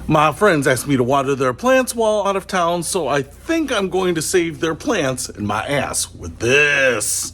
My friends asked me to water their plants while out of town, so I think I'm going to save their plants and my ass with this.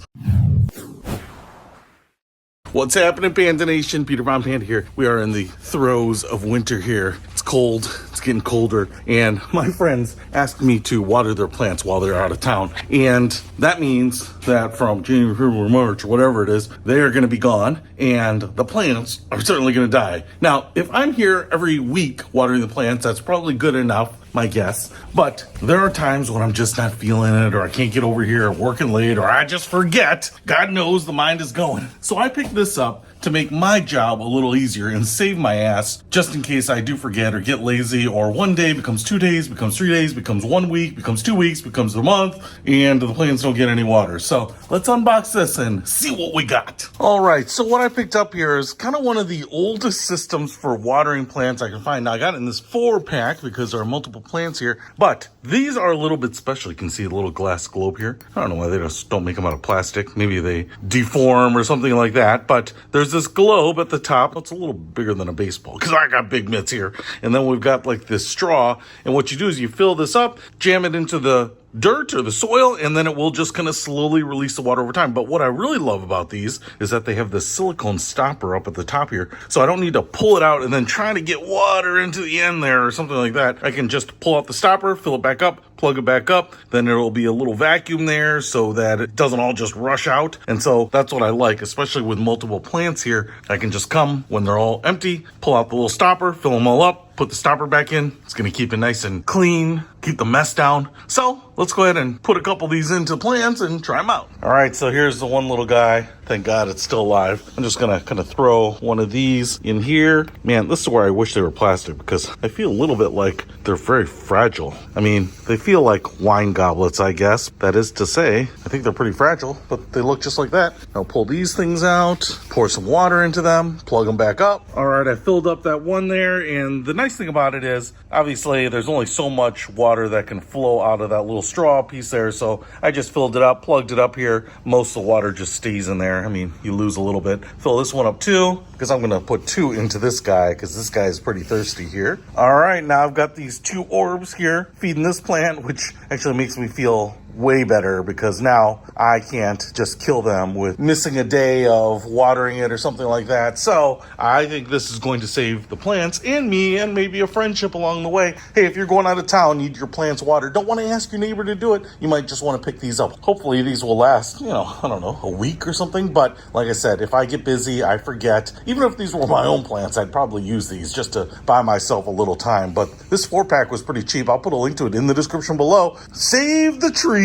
What's happening, Panda Nation? Peter Von Panda here. We are in the throes of winter here. It's cold, it's getting colder, and my friends asked me to water their plants while they're out of town. And that means that from January, February, March, whatever it is, they are going to be gone, and the plants are certainly going to die. Now, if I'm here every week watering the plants, that's probably good enough, my guess. But there are times when I'm just not feeling it, or I can't get over here, working late, or I just forget. God knows the mind is going. So I picked this up to make my job a little easier and save my ass, just in case I do forget or get lazy, or one day becomes 2 days, becomes 3 days, becomes 1 week, becomes 2 weeks, becomes a month, and the plants don't get any water. So let's unbox this and see what we got. All right, so what I picked up here is kind of one of the oldest systems for watering plants I can find. Now I got it in this 4-pack because there are multiple plants here, but these are a little bit special. You can see a little glass globe here. I don't know why they just don't make them out of plastic. Maybe they deform or something like that, but there's this globe at the top. It's a little bigger than a baseball because I got big mitts here. And then we've got like this straw. And what you do is you fill this up, jam it into the dirt or the soil, and then it will just kind of slowly release the water over time. But what I really love about these is that they have this silicone stopper up at the top here. So I don't need to pull it out and then try to get water into the end there or something like that. I can just pull out the stopper, fill it back up, plug it back up. Then there will be a little vacuum there so that it doesn't all just rush out. And so that's what I like, especially with multiple plants here. I can just come when they're all empty, pull out the little stopper, fill them all up, put the stopper back in. It's going to keep it nice and clean, keep the mess down. So let's go ahead and put a couple of these into plants and try them out. All right, so here's the one little guy. Thank God it's still alive. I'm just going to kind of throw one of these in here. Man, this is where I wish they were plastic because I feel a little bit like they're very fragile. I mean, they feel like wine goblets, I guess. That is to say, I think they're pretty fragile, but they look just like that. I'll pull these things out, pour some water into them, plug them back up. All right, I filled up that one there, and the nice thing about it is, obviously, there's only so much water that can flow out of that little straw piece there, so I just filled it up, plugged it up here. Most of the water just stays in there. I mean, you lose a little bit. Fill this one up too, because I'm gonna put 2 into this guy, because this guy is pretty thirsty here. All right, now I've got these 2 orbs here feeding this plant, which actually makes me feel way better because now I can't just kill them with missing a day of watering it or something like that. So I think this is going to save the plants and me and maybe a friendship along the way. Hey, if you're going out of town, need your plants watered, don't want to ask your neighbor to do it, you might just want to pick these up. Hopefully these will last, I don't know, a week or something. But like I said, if I get busy, I forget. Even if these were my own plants, I'd probably use these just to buy myself a little time. But this 4-pack was pretty cheap. I'll put a link to it in the description below. Save the trees.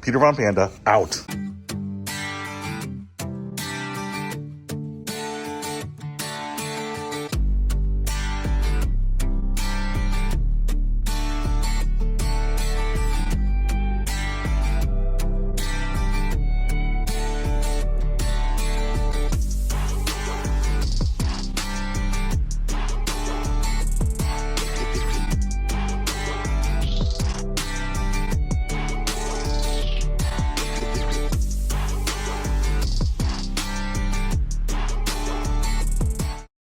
Peter Von Panda, out.